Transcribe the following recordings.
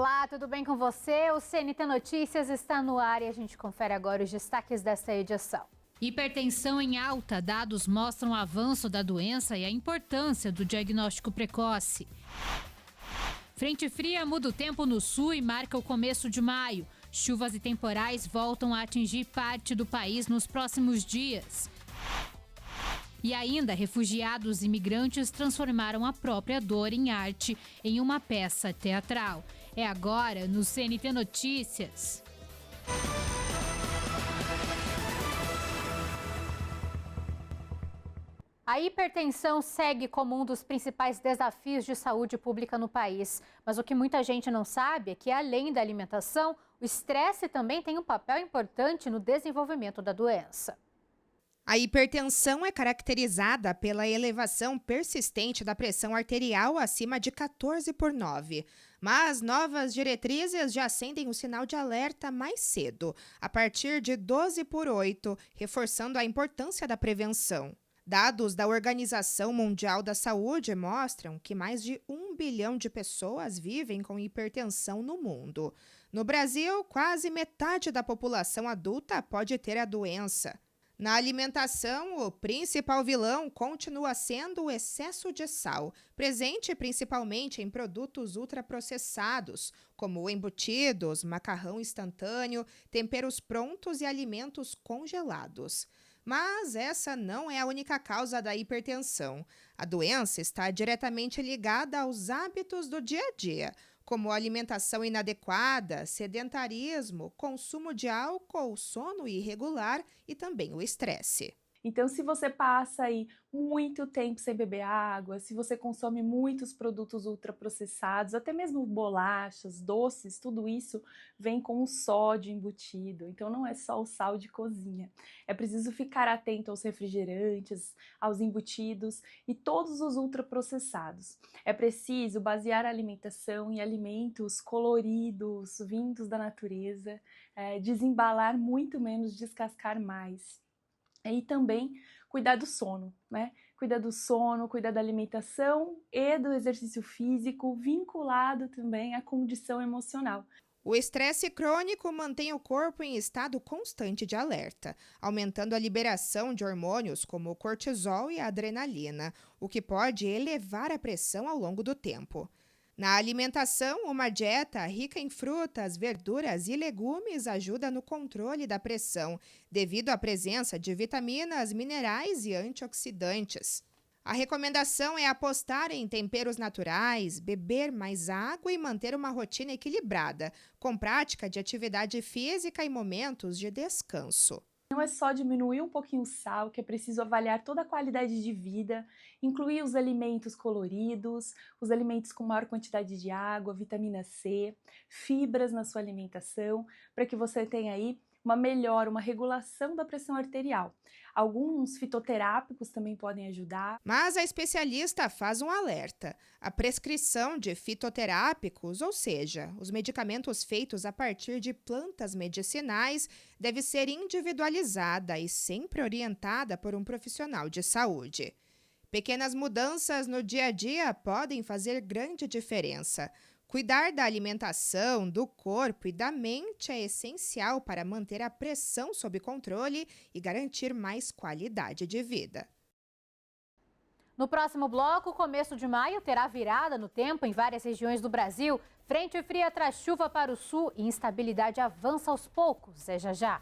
Olá, tudo bem com você? O CNT Notícias está no ar e a gente confere agora os destaques desta edição. Hipertensão em alta. Dados mostram o avanço da doença e a importância do diagnóstico precoce. Frente fria muda o tempo no sul e marca o começo de maio. Chuvas e temporais voltam a atingir parte do país nos próximos dias. E ainda, refugiados e imigrantes transformaram a própria dor em arte em uma peça teatral. É agora no CNT Notícias. A hipertensão segue como um dos principais desafios de saúde pública no país. Mas o que muita gente não sabe é que, além da alimentação, o estresse também tem um papel importante no desenvolvimento da doença. A hipertensão é caracterizada pela elevação persistente da pressão arterial acima de 14/9. Mas novas diretrizes já acendem o sinal de alerta mais cedo, a partir de 12/8, reforçando a importância da prevenção. Dados da Organização Mundial da Saúde mostram que mais de 1 bilhão de pessoas vivem com hipertensão no mundo. No Brasil, quase metade da população adulta pode ter a doença. Na alimentação, o principal vilão continua sendo o excesso de sal, presente principalmente em produtos ultraprocessados, como embutidos, macarrão instantâneo, temperos prontos e alimentos congelados. Mas essa não é a única causa da hipertensão. A doença está diretamente ligada aos hábitos do dia a dia, como alimentação inadequada, sedentarismo, consumo de álcool, sono irregular e também o estresse. Então, se você passa aí muito tempo sem beber água, se você consome muitos produtos ultraprocessados, até mesmo bolachas, doces, tudo isso vem com o sódio embutido. Então, não é só o sal de cozinha. É preciso ficar atento aos refrigerantes, aos embutidos e todos os ultraprocessados. É preciso basear a alimentação em alimentos coloridos, vindos da natureza, desembalar muito menos, descascar mais. E também cuidar do sono, né? Cuidar do sono, cuidar da alimentação e do exercício físico, vinculado também à condição emocional. O estresse crônico mantém o corpo em estado constante de alerta, aumentando a liberação de hormônios como o cortisol e a adrenalina, o que pode elevar a pressão ao longo do tempo. Na alimentação, uma dieta rica em frutas, verduras e legumes ajuda no controle da pressão, devido à presença de vitaminas, minerais e antioxidantes. A recomendação é apostar em temperos naturais, beber mais água e manter uma rotina equilibrada, com prática de atividade física e momentos de descanso. Não é só diminuir um pouquinho o sal, que é preciso avaliar toda a qualidade de vida, incluir os alimentos coloridos, os alimentos com maior quantidade de água, vitamina C, fibras na sua alimentação, para que você tenha aí uma melhora, uma regulação da pressão arterial. Alguns fitoterápicos também podem ajudar. Mas a especialista faz um alerta. A prescrição de fitoterápicos, ou seja, os medicamentos feitos a partir de plantas medicinais, deve ser individualizada e sempre orientada por um profissional de saúde. Pequenas mudanças no dia a dia podem fazer grande diferença. Cuidar da alimentação, do corpo e da mente é essencial para manter a pressão sob controle e garantir mais qualidade de vida. No próximo bloco, o começo de maio terá virada no tempo em várias regiões do Brasil. Frente fria traz chuva para o sul e instabilidade avança aos poucos. É já já.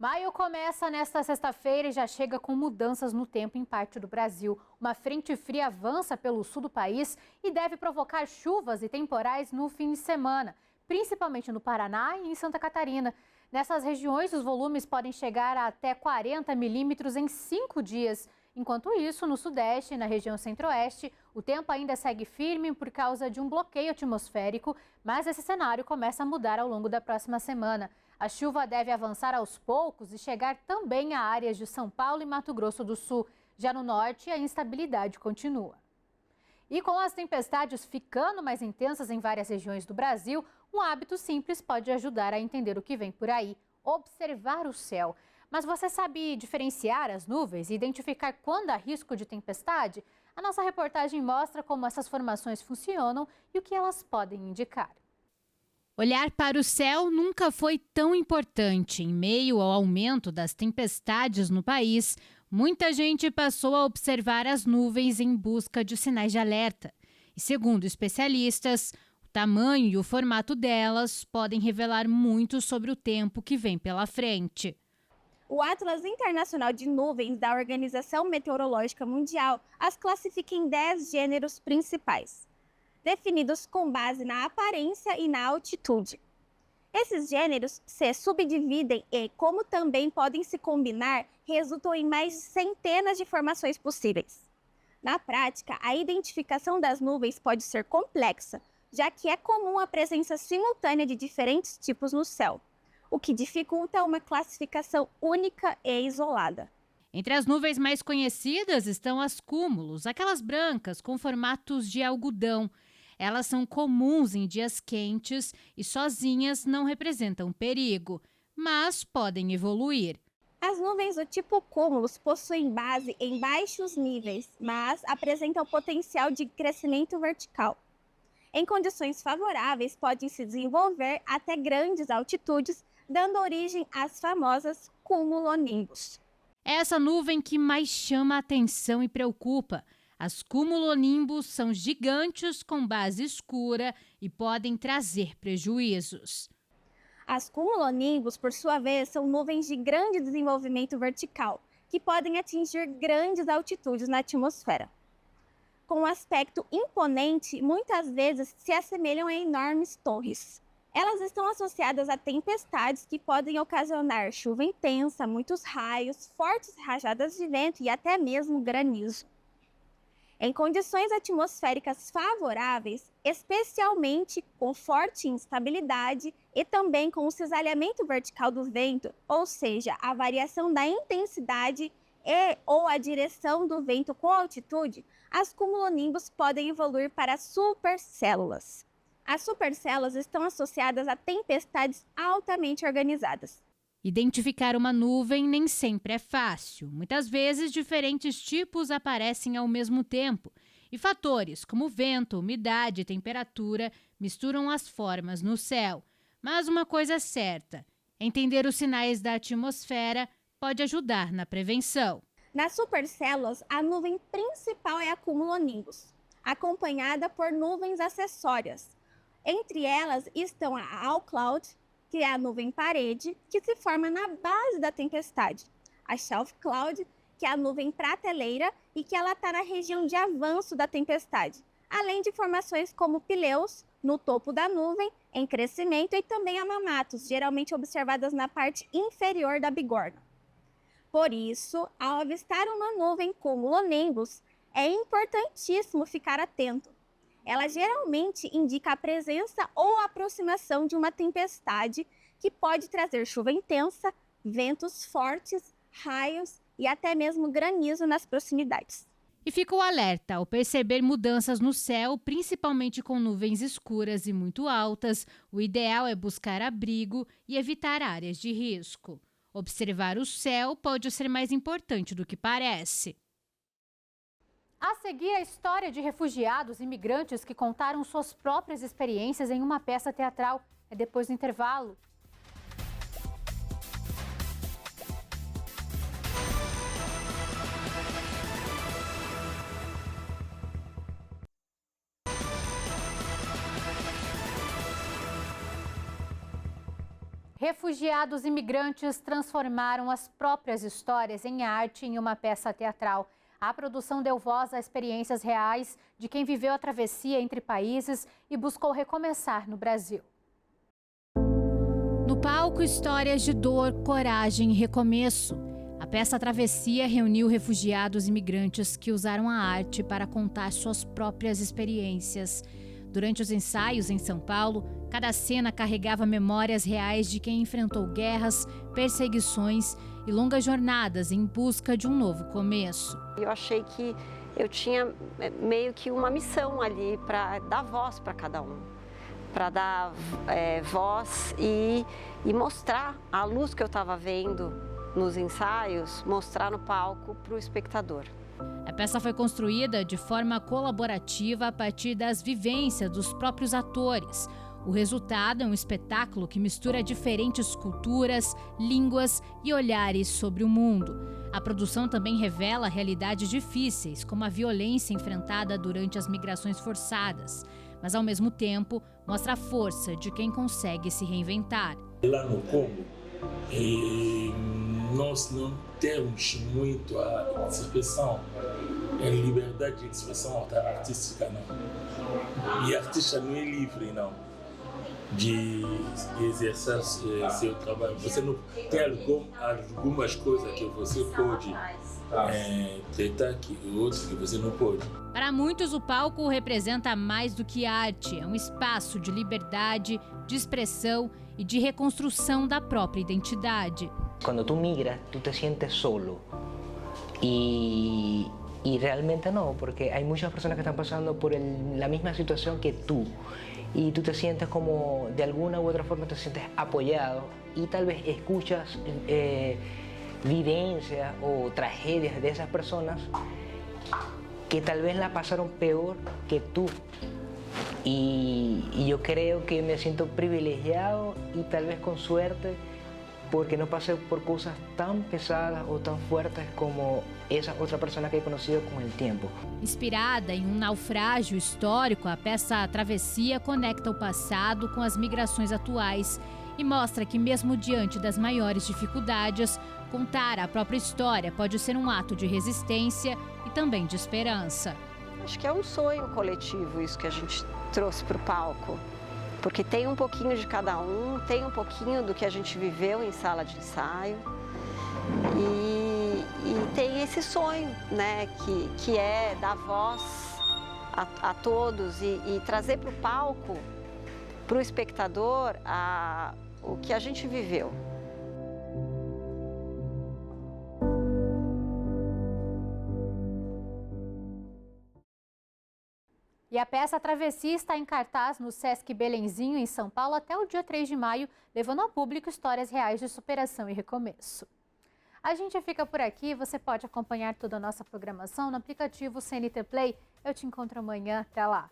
Maio começa nesta sexta-feira e já chega com mudanças no tempo em parte do Brasil. Uma frente fria avança pelo sul do país e deve provocar chuvas e temporais no fim de semana, principalmente no Paraná e em Santa Catarina. Nessas regiões, os volumes podem chegar a até 40 milímetros em 5 dias. Enquanto isso, no sudeste e na região centro-oeste, o tempo ainda segue firme por causa de um bloqueio atmosférico, mas esse cenário começa a mudar ao longo da próxima semana. A chuva deve avançar aos poucos e chegar também a áreas de São Paulo e Mato Grosso do Sul. Já no norte, a instabilidade continua. E com as tempestades ficando mais intensas em várias regiões do Brasil, um hábito simples pode ajudar a entender o que vem por aí: observar o céu. Mas você sabe diferenciar as nuvens e identificar quando há risco de tempestade? A nossa reportagem mostra como essas formações funcionam e o que elas podem indicar. Olhar para o céu nunca foi tão importante. Em meio ao aumento das tempestades no país, muita gente passou a observar as nuvens em busca de sinais de alerta. E segundo especialistas, o tamanho e o formato delas podem revelar muito sobre o tempo que vem pela frente. O Atlas Internacional de Nuvens da Organização Meteorológica Mundial as classifica em 10 gêneros principais, definidos com base na aparência e na altitude. Esses gêneros se subdividem e, como também podem se combinar, resultam em mais de centenas de formações possíveis. Na prática, a identificação das nuvens pode ser complexa, já que é comum a presença simultânea de diferentes tipos no céu, o que dificulta uma classificação única e isolada. Entre as nuvens mais conhecidas estão as cúmulos, aquelas brancas com formatos de algodão. Elas são comuns em dias quentes e sozinhas não representam perigo, mas podem evoluir. As nuvens do tipo cúmulos possuem base em baixos níveis, mas apresentam potencial de crescimento vertical. Em condições favoráveis, podem se desenvolver até grandes altitudes, dando origem às famosas cumulonimbus. É essa nuvem que mais chama a atenção e preocupa. As cumulonimbus são gigantes com base escura e podem trazer prejuízos. As cumulonimbus, por sua vez, são nuvens de grande desenvolvimento vertical, que podem atingir grandes altitudes na atmosfera. Com um aspecto imponente, muitas vezes se assemelham a enormes torres. Elas estão associadas a tempestades que podem ocasionar chuva intensa, muitos raios, fortes rajadas de vento e até mesmo granizo. Em condições atmosféricas favoráveis, especialmente com forte instabilidade e também com o cisalhamento vertical do vento, ou seja, a variação da intensidade ou a direção do vento com altitude, as cumulonimbus podem evoluir para supercélulas. As supercélulas estão associadas a tempestades altamente organizadas. Identificar uma nuvem nem sempre é fácil. Muitas vezes, diferentes tipos aparecem ao mesmo tempo. E fatores como vento, umidade e temperatura misturam as formas no céu. Mas uma coisa é certa: entender os sinais da atmosfera pode ajudar na prevenção. Nas supercélulas, a nuvem principal é a cumulonimbus, acompanhada por nuvens acessórias. Entre elas estão a alto cloud, que é a nuvem parede, que se forma na base da tempestade. A shelf cloud, que é a nuvem prateleira e que ela está na região de avanço da tempestade. Além de formações como pileus no topo da nuvem, em crescimento, e também amamatos, geralmente observadas na parte inferior da bigorna. Por isso, ao avistar uma nuvem cumulonimbus, é importantíssimo ficar atento. Ela geralmente indica a presença ou a aproximação de uma tempestade que pode trazer chuva intensa, ventos fortes, raios e até mesmo granizo nas proximidades. E fica o alerta: ao perceber mudanças no céu, principalmente com nuvens escuras e muito altas, o ideal é buscar abrigo e evitar áreas de risco. Observar o céu pode ser mais importante do que parece. A seguir, a história de refugiados e imigrantes que contaram suas próprias experiências em uma peça teatral. É depois do intervalo. Refugiados e imigrantes transformaram as próprias histórias em arte em uma peça teatral. A produção deu voz a experiências reais de quem viveu a travessia entre países e buscou recomeçar no Brasil. No palco, histórias de dor, coragem e recomeço. A peça Travessia reuniu refugiados e imigrantes que usaram a arte para contar suas próprias experiências. Durante os ensaios em São Paulo, cada cena carregava memórias reais de quem enfrentou guerras, perseguições e longas jornadas em busca de um novo começo. Eu achei que eu tinha meio que uma missão ali para dar voz para cada um, para dar voz e mostrar a luz que eu estava vendo nos ensaios, mostrar no palco para o espectador. A peça foi construída de forma colaborativa a partir das vivências dos próprios atores. O resultado é um espetáculo que mistura diferentes culturas, línguas e olhares sobre o mundo. A produção também revela realidades difíceis, como a violência enfrentada durante as migrações forçadas, mas ao mesmo tempo mostra a força de quem consegue se reinventar. Lá no Congo, nós não temos muito a expressão, a liberdade de expressão artística, não. E artista não é livre, não, de exercer seu trabalho. Você não tem algumas coisas que você pode tratar que outros que você não pode. Para muitos, o palco representa mais do que arte. É um espaço de liberdade, de expressão e de reconstrução da própria identidade. Cuando tú migras, tú te sientes solo y realmente no, porque hay muchas personas que están pasando por la misma situación que tú y tú te sientes como, de alguna u otra forma te sientes apoyado y tal vez escuchas vivencias o tragedias de esas personas que tal vez la pasaron peor que tú. Y yo creo que me siento privilegiado y tal vez con suerte porque no pasé por cosas tan pesadas o tan fuertes como esa otra persona que he conocido con el tiempo. Inspirada em um naufrágio histórico, a peça Travessia conecta o passado com as migrações atuais e mostra que mesmo diante das maiores dificuldades, contar a própria história pode ser um ato de resistência e também de esperança. Acho que é um sonho coletivo isso que a gente trouxe para o palco, porque tem um pouquinho de cada um, tem um pouquinho do que a gente viveu em sala de ensaio e tem esse sonho, né, que é dar voz a todos e trazer para o palco, para o espectador, o que a gente viveu. E a peça Travessia está em cartaz no Sesc Belenzinho, em São Paulo, até o dia 3 de maio, levando ao público histórias reais de superação e recomeço. A gente fica por aqui, você pode acompanhar toda a nossa programação no aplicativo CNT Play. Eu te encontro amanhã, até lá!